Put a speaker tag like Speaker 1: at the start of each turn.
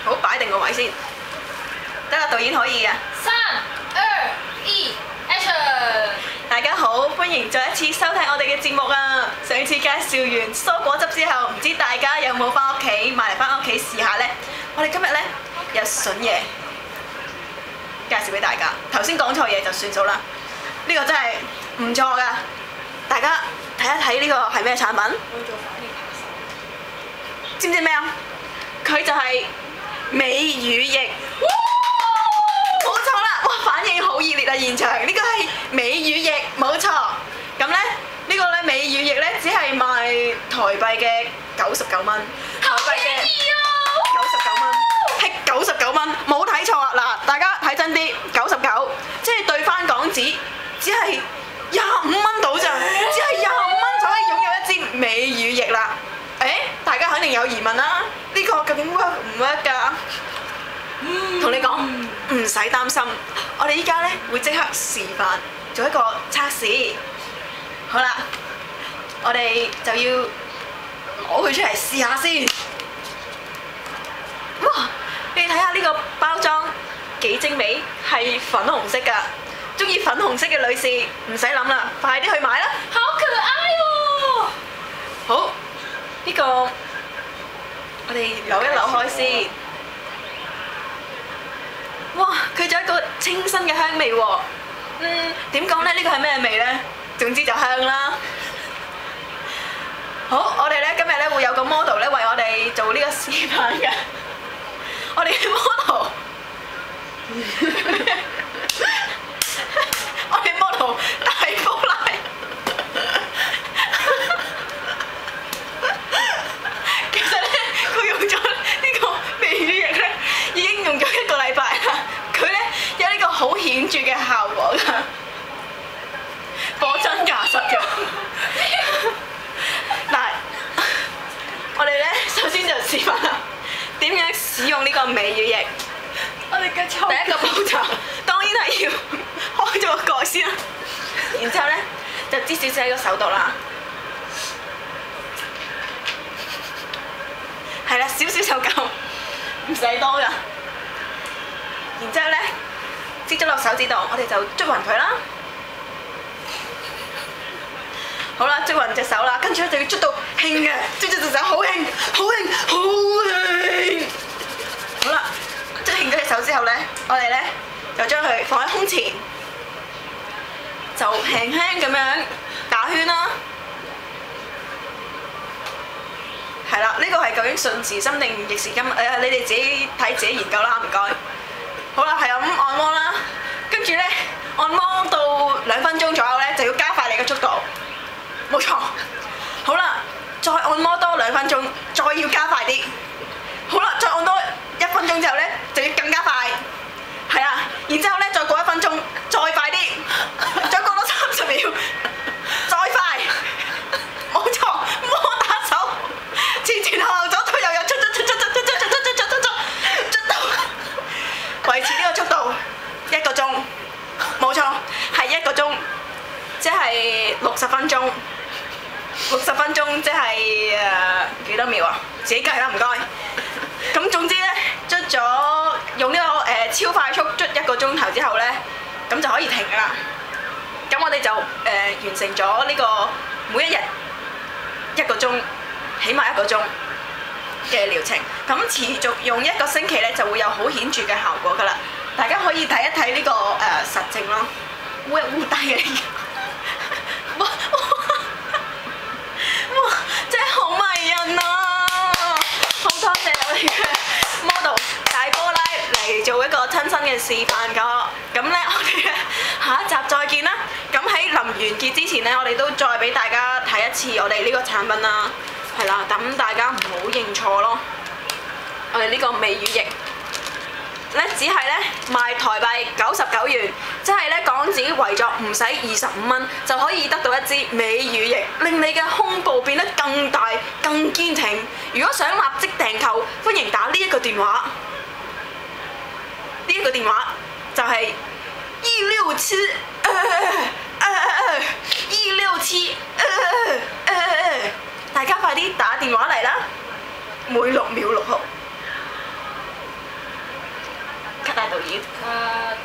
Speaker 1: 好，擺定個位先。得啦，導演可以嘅。
Speaker 2: 3、2、1 ，Action！
Speaker 1: 大家好，歡迎再一次收睇我哋嘅節目啊！上次介紹完蔬果汁之後，唔知大家有冇翻屋企買嚟翻屋企試下呢？我哋今日呢，有筍嘢介紹俾大家。頭先講錯嘢就算數啦，呢個真係唔錯噶。大家睇一睇呢個係咩產品？知唔知咩啊？佢就係美乳液。冇錯啦！哇，反應好熱烈啊！現場呢個係美乳液，冇錯。咁咧呢個咧美乳液咧只係賣台幣嘅99蚊，台幣嘅99蚊，係99蚊，冇睇錯啊！嗱，大家睇真啲，99，即係兌翻港紙，只係25蚊到咋，只係25蚊就可以擁有一支美乳液啦。誒，大家肯定有疑問啦，呢個究竟 work 唔 work 㗎？同你講唔使擔心，我哋依家咧會即刻示範做一個測試。好啦，我哋就要攞佢出嚟試下先。哇！你睇下呢個包裝幾精美，係粉紅色㗎。中意粉紅色嘅女士唔使諗啦，快啲去買啦！
Speaker 2: 好可愛喎！
Speaker 1: 好，呢個我哋扭一扭開先。哇！佢仲有一個清新嘅香味喎。點講呢？呢個係咩味呢？總之就香啦。好，我哋呢今日呢會有個 model 呢為我哋做呢個示範嘅。我哋嘅 model， 我哋 model 大波奶。其實呢，佢用咗呢個美乳液呢，已經用咗1個禮拜啦。佢呢有呢個好顯著嘅效果㗎，貨真價實㗎。嗱，我哋呢首先就示範下點樣使用呢個美乳液。我哋嘅第一個步驟當然係要開咗個蓋先啦，然之後呢就擠少少喺個手度啦。係啦，少少就夠，唔使多㗎。然之後呢，擠咗落手指度，我哋就捽勻佢啦。好啦，捽勻隻手啦，跟住咧就要捽到興嘅，捽隻手好興，好興，好興。好啦，捽興咗隻手之後呢，我哋呢就將佢放喺胸前，就輕輕咁樣打圈啦。係啦，呢個係究竟順時針定逆時針？你哋自己睇自己研究啦，唔該。好啦，係咁按摩啦，跟住呢，按摩到2分鐘左右呢，就要加快你嘅速度。冇錯。好啦，再按摩多2分鐘，再要加快啲。好啦，再按多1分鐘之後呢，就要更加快。係啦，然之後呢，再過1分鐘，再快啲，再過多30秒，再快。冇錯，摩打手。前前後後左左右右捽到維持呢個速度1個鐘，冇錯，係1個鐘，即係60分鐘。60分鐘即係幾多秒啊？自己計啦，唔該。咁總之呢，捽咗用呢個超快速捽1個鐘頭之後呢，咁就可以停㗎啦。咁我哋就完成咗呢個每一日1個鐘。起碼1個鐘嘅療程，咁持續用1個星期呢，就會有好顯著嘅效果㗎啦。大家可以睇一睇呢個實證咯。烏一烏低嘅呢個，哇！真係好迷人啊！好多謝我哋嘅 model 大波拉嚟做一個親身嘅示範㗎。咁呢，我哋下一集再見啦。咁喺臨完結之前呢，我哋都再俾大家睇一次我哋呢個產品啦。係啦，等大家唔好認錯咯。我哋呢個美乳液咧，只係咧賣台幣99元，即係咧港紙為咗唔使25蚊就可以得到一支美乳液，令你嘅胸部變得更大、更堅挺。如果想立即訂購，歡迎打呢一個電話。呢一個電話就係167大家快啲打電話嚟啦！每6秒6號。導演。